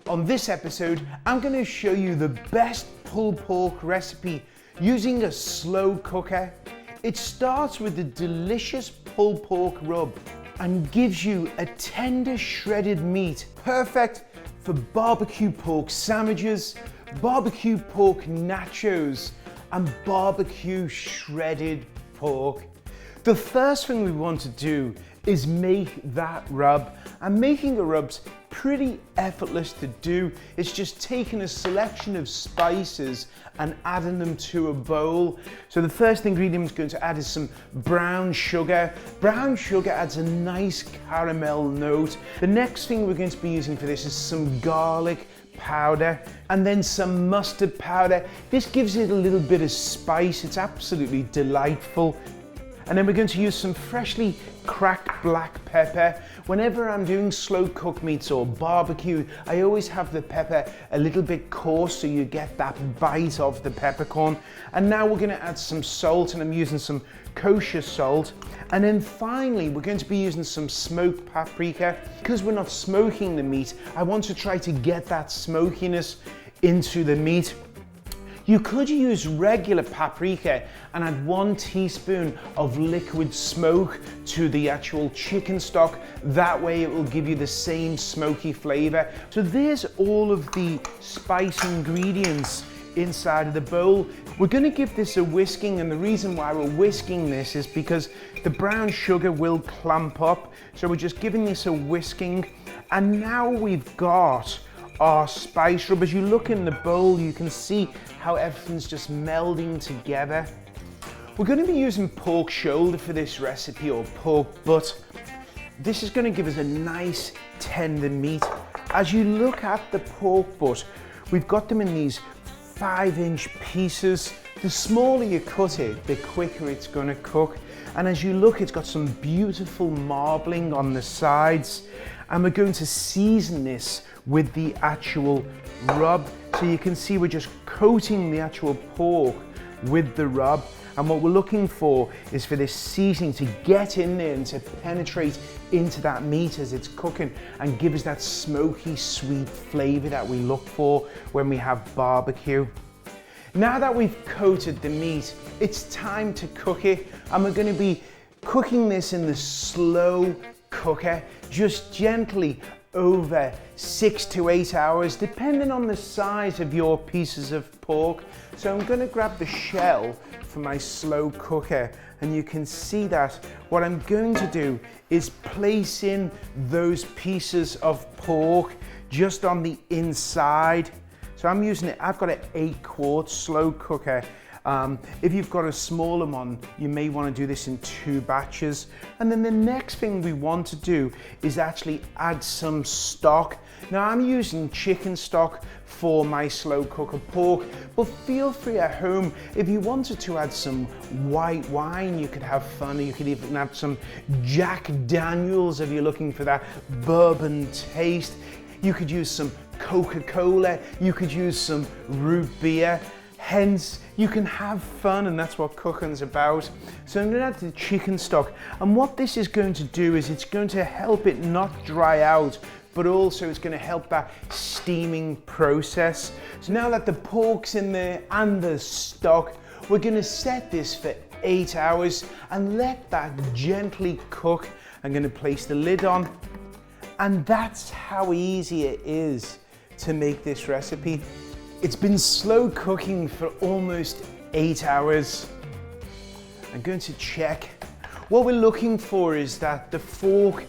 On this episode, I'm going to show you the best pulled pork recipe using a slow cooker. It starts with a delicious pulled pork rub and gives you a tender shredded meat, perfect for barbecue pork sandwiches, barbecue pork nachos, and barbecue shredded pork. The first thing we want to do is make that rub, and making a rub's pretty effortless to do. It's just taking a selection of spices and adding them to a bowl. So the first ingredient I'm going to add is some brown sugar. Brown sugar adds a nice caramel note. The next thing we're going to be using for this is some garlic powder and then some mustard powder. This gives it a little bit of spice. It's absolutely delightful. And then we're going to use some freshly cracked black pepper. Whenever I'm doing slow cooked meats or barbecue, I always have the pepper a little bit coarse so you get that bite of the peppercorn. And now we're going to add some salt, and I'm using some kosher salt. And then finally, we're going to be using some smoked paprika. Because we're not smoking the meat, I want to try to get that smokiness into the meat. You could use regular paprika and add 1 teaspoon of liquid smoke to the actual chicken stock. That way it will give you the same smoky flavor. So there's all of the spice ingredients inside of the bowl. We're going to give this a whisking, and the reason why we're whisking this is because the brown sugar will clump up. So we're just giving this a whisking, and now we've got our spice rub. As you look in the bowl, you can see how everything's just melding together. We're going to be using pork shoulder for this recipe, or pork butt. This is going to give us a nice tender meat. As you look at the pork butt, we've got them in these 5-inch pieces. The smaller you cut it, the quicker it's going to cook. And as you look, it's got some beautiful marbling on the sides. And we're going to season this with the actual rub. So you can see we're just coating the actual pork with the rub. And what we're looking for is for this seasoning to get in there and to penetrate into that meat as it's cooking and give us that smoky, sweet flavor that we look for when we have barbecue. Now that we've coated the meat, it's time to cook it. And we're going to be cooking this in the slow cooker, just gently over 6 to 8 hours, depending on the size of your pieces of pork. So I'm going to grab the shell for my slow cooker, and you can see that what I'm going to do is place in those pieces of pork just on the inside. So I'm using it, I've got an 8-quart slow cooker. If you've got a smaller one, you may want to do this in 2 batches. And then the next thing we want to do is actually add some stock. Now I'm using chicken stock for my slow cooker pork, but feel free at home, if you wanted to add some white wine, you could have fun. You could even add some Jack Daniels if you're looking for that bourbon taste. You could use some Coca-Cola, you could use some root beer. Hence, you can have fun, and that's what cooking's about. So I'm going to add the chicken stock, and what this is going to do is it's going to help it not dry out, but also it's going to help that steaming process. So now that the pork's in there and the stock, we're going to set this for 8 hours and let that gently cook. I'm going to place the lid on, and that's how easy it is to make this recipe. It's been slow cooking for almost 8 hours. I'm going to check. What we're looking for is that the fork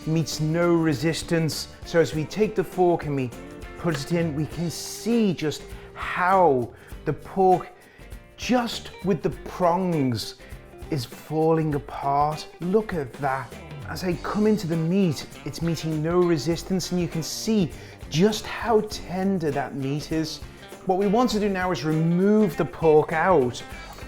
meets no resistance. So as we take the fork and we put it in, we can see just how the pork, just with the prongs, is falling apart. Look at that. As I come into the meat, it's meeting no resistance, and you can see just how tender that meat is. What we want to do now is remove the pork out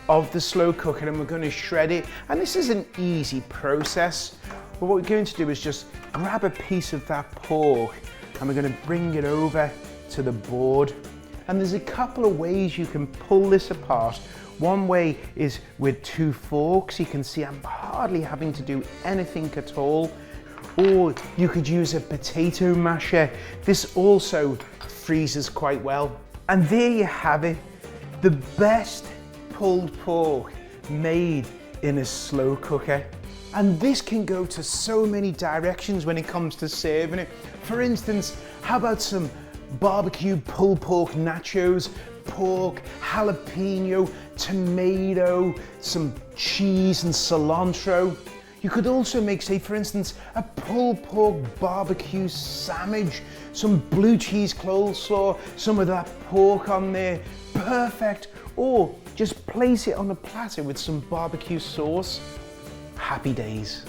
of the slow cooker, and we're going to shred it. And this is an easy process. But what we're going to do is just grab a piece of that pork, and we're going to bring it over to the board. And there's a couple of ways you can pull this apart. One way is with 2 forks. You can see I'm hardly having to do anything at all. Or you could use a potato masher. This also freezes quite well. And there you have it, the best pulled pork made in a slow cooker. And this can go to so many directions when it comes to serving it. For instance, how about some barbecue pulled pork nachos, pork, jalapeno, tomato, some cheese and cilantro. You could also make, say for instance, a pulled pork barbecue sandwich, some blue cheese coleslaw, some of that pork on there, perfect. Or just place it on a platter with some barbecue sauce. Happy days.